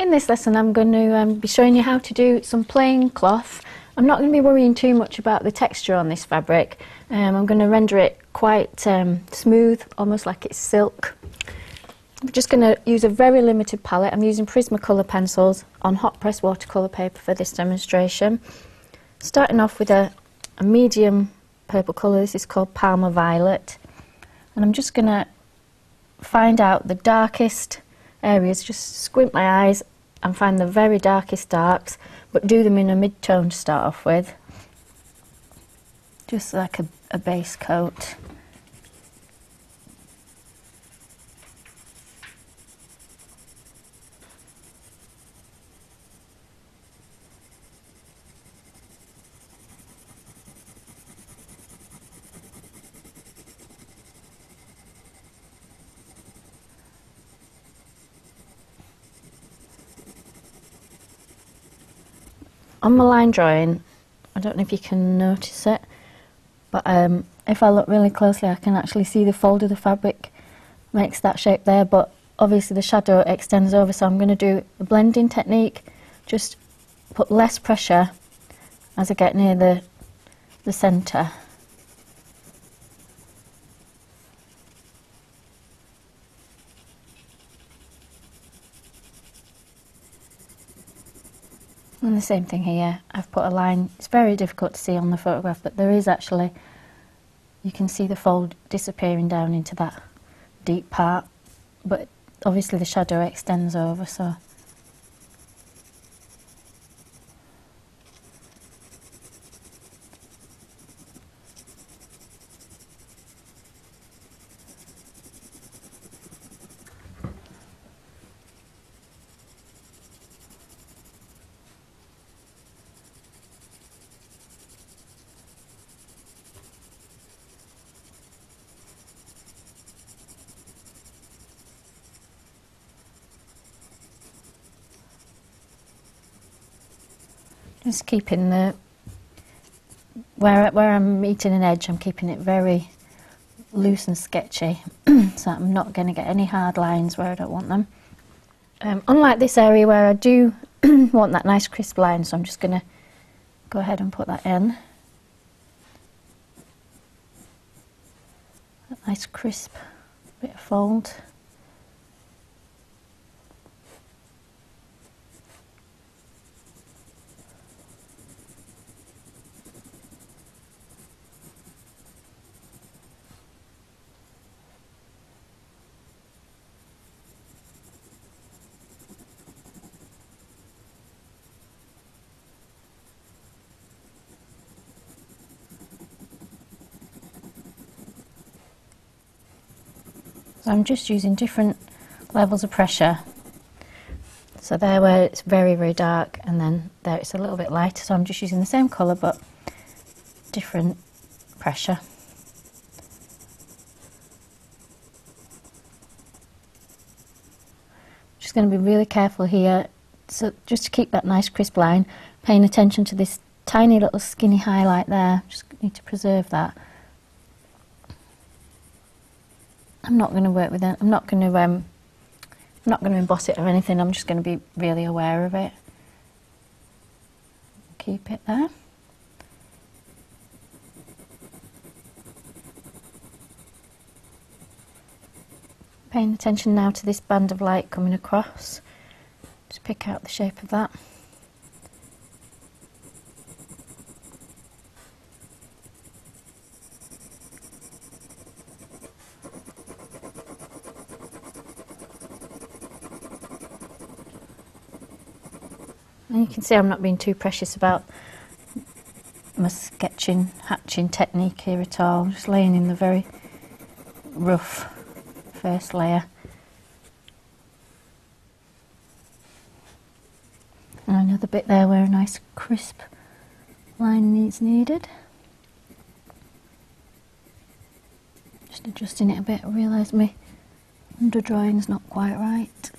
In this lesson I'm going to be showing you how to do some plain cloth. I'm not going to be worrying too much about the texture on this fabric. I'm going to render it quite smooth, almost like it's silk. I'm just going to use a very limited palette. I'm using Prismacolor pencils on hot press watercolour paper for this demonstration. Starting off with a medium purple colour, this is called Parma Violet. And I'm just going to find out the darkest areas, just squint my eyes and find the very darkest darks, but do them in a mid-tone to start off with, just like a base coat. On my line drawing, I don't know if you can notice it, but if I look really closely I can actually see the fold of the fabric makes that shape there, but obviously the shadow extends over, so I'm going to do a blending technique, just put less pressure as I get near the centre. And the same thing here, I've put a line. It's very difficult to see on the photograph, but there is actually, you can see the fold disappearing down into that deep part, but obviously the shadow extends over, so. Just keeping where I'm meeting an edge, I'm keeping it very loose and sketchy, so I'm not going to get any hard lines where I don't want them. Unlike this area where I do want that nice crisp line, so I'm just going to go ahead and put that in. That nice crisp bit of fold. So I'm just using different levels of pressure. So there where it's very, very dark, and then there it's a little bit lighter, so I'm just using the same colour but different pressure. Just going to be really careful here, so just to keep that nice crisp line, paying attention to this tiny little skinny highlight there, just need to preserve that. I'm not going to work with it, I'm not going to emboss it or anything, I'm just going to be really aware of it. Keep it there. Paying attention now to this band of light coming across. Just pick out the shape of that. And you can see I'm not being too precious about my sketching, hatching technique here at all. Just laying in the very rough first layer. And another bit there where a nice crisp line is needed. Just adjusting it a bit, I realise my underdrawing's not quite right.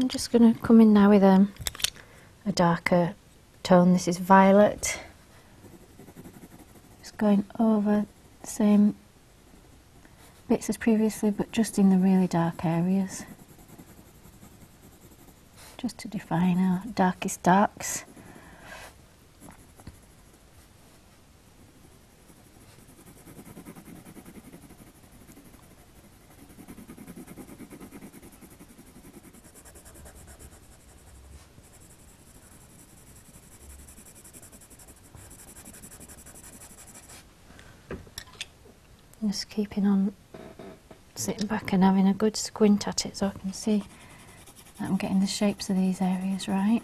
I'm just going to come in now with a darker tone. This is violet. Just going over the same bits as previously, but just in the really dark areas, just to define our darkest darks. Just keeping on sitting back and having a good squint at it so I can see that I'm getting the shapes of these areas right.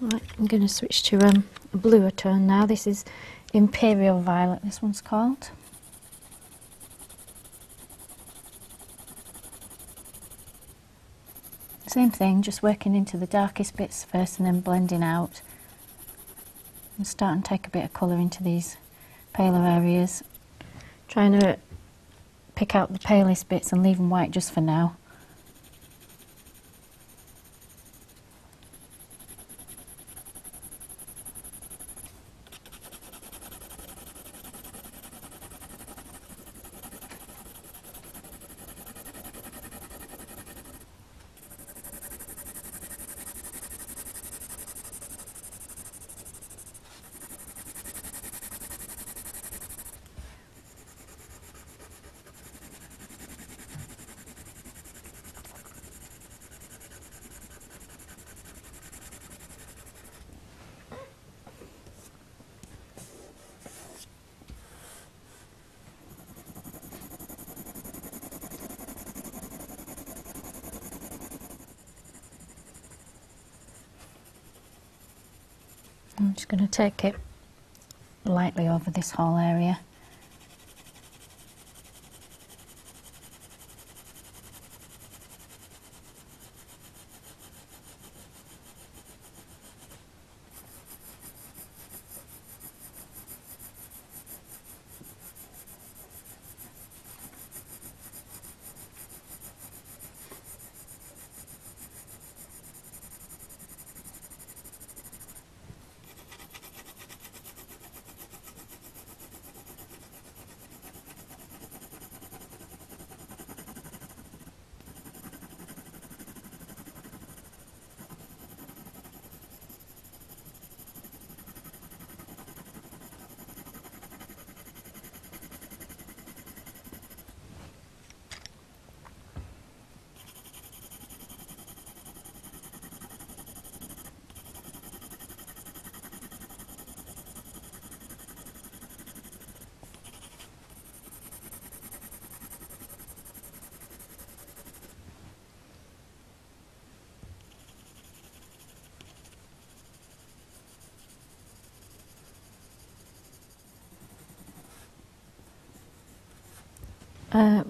Right, I'm going to switch to a bluer tone now. This is Imperial Violet, this one's called. Same thing, just working into the darkest bits first and then blending out. And starting to take a bit of colour into these paler areas. Trying to pick out the palest bits and leave them white just for now. I'm just going to take it lightly over this whole area.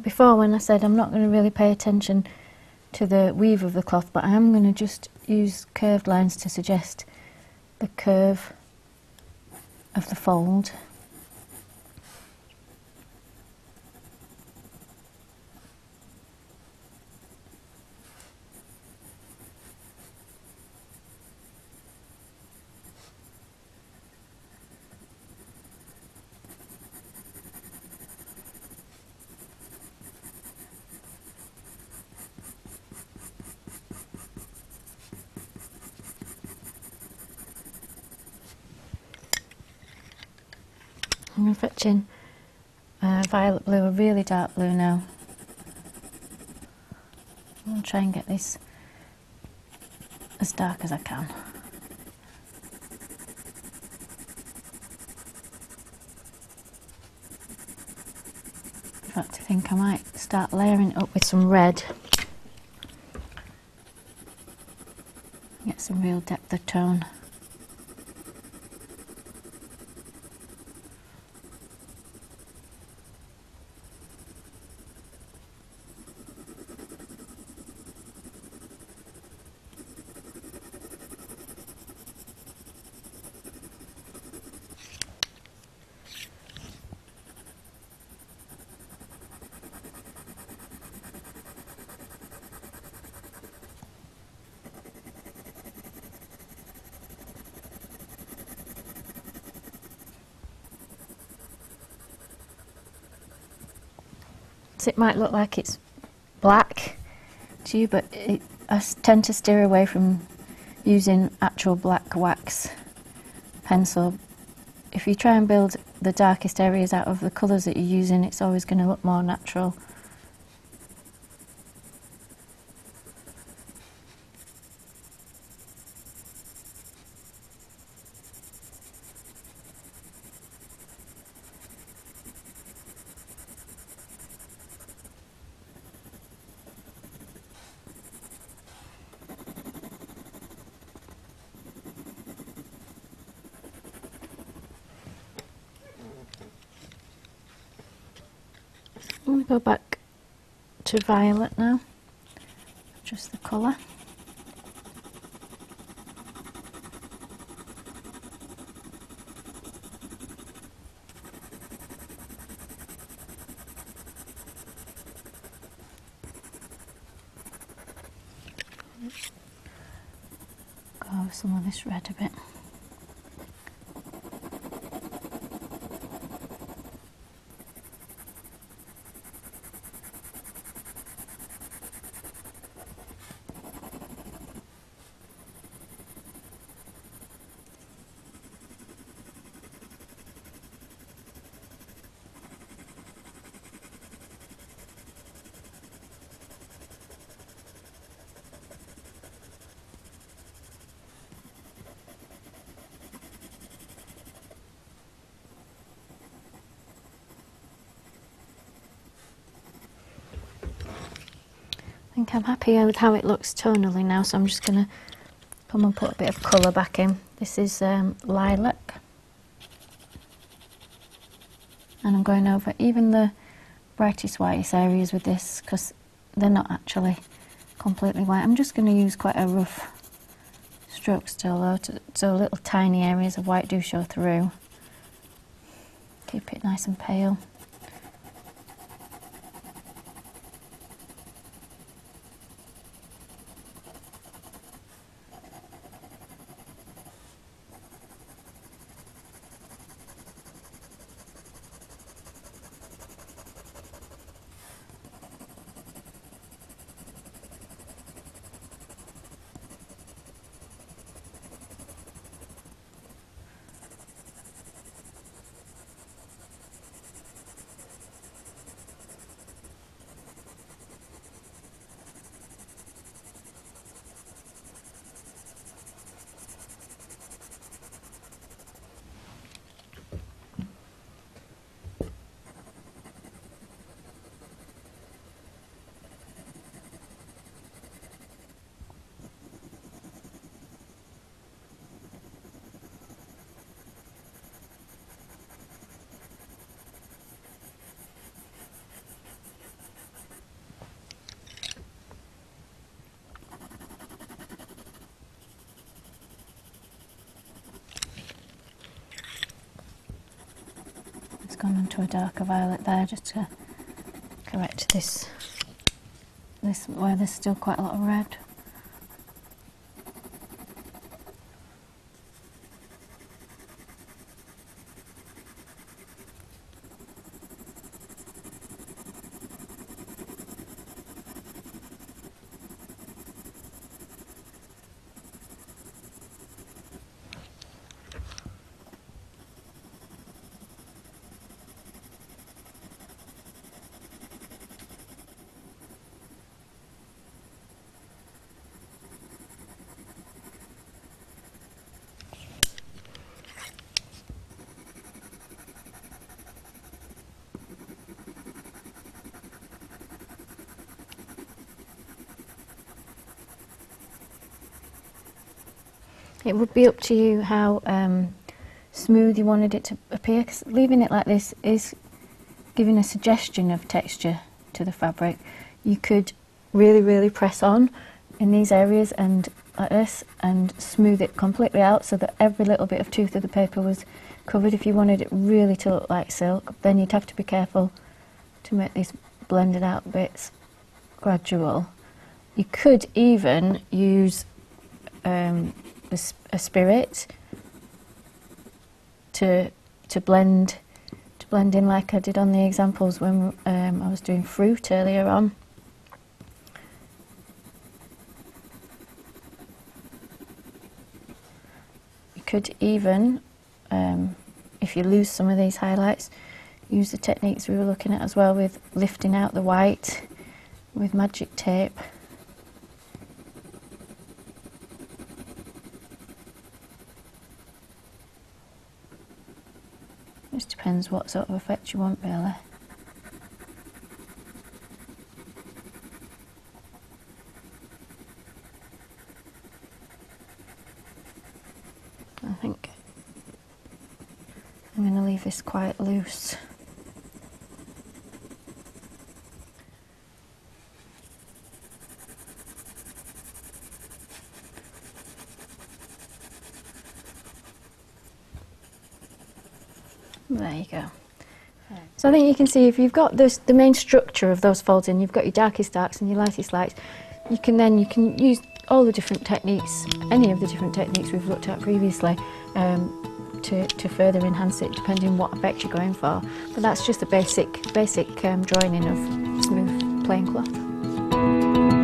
Before, when I said I'm not going to really pay attention to the weave of the cloth, but I am going to just use curved lines to suggest the curve of the fold. I'm going to fetch in violet blue, a really dark blue now. I'll try and get this as dark as I can. In fact, I think I might start layering it up with some red. Get some real depth of tone. It might look like it's black to you, but I tend to steer away from using actual black wax pencil. If you try and build the darkest areas out of the colours that you're using, it's always going to look more natural. I'm going to go back to violet now, just the colour. Go over some of this red a bit. I think I'm happy with how it looks tonally now, so I'm just going to come and put a bit of colour back in. This is lilac, and I'm going over even the brightest whitest areas with this because they're not actually completely white. I'm just going to use quite a rough stroke still though, so little tiny areas of white do show through. Keep it nice and pale. Gone into a darker violet there just to correct this where there's still quite a lot of red. It would be up to you how smooth you wanted it to appear, because leaving it like this is giving a suggestion of texture to the fabric. You could really press on in these areas and like this and smooth it completely out so that every little bit of tooth of the paper was covered. If you wanted it really to look like silk, then you'd have to be careful to make these blended out bits gradual. You could even use a spirit to blend in like I did on the examples when I was doing fruit earlier on. You could even, if you lose some of these highlights, use the techniques we were looking at as well with lifting out the white with magic tape. Just depends what sort of effect you want, really. I think I'm going to leave this quite loose. There you go. So I think you can see if you've got this, the main structure of those folds in, you've got your darkest darks and your lightest lights, you can use all the different techniques, any of the different techniques we've looked at previously, to further enhance it depending what effect you're going for. But that's just a basic drawing in of smooth plain cloth.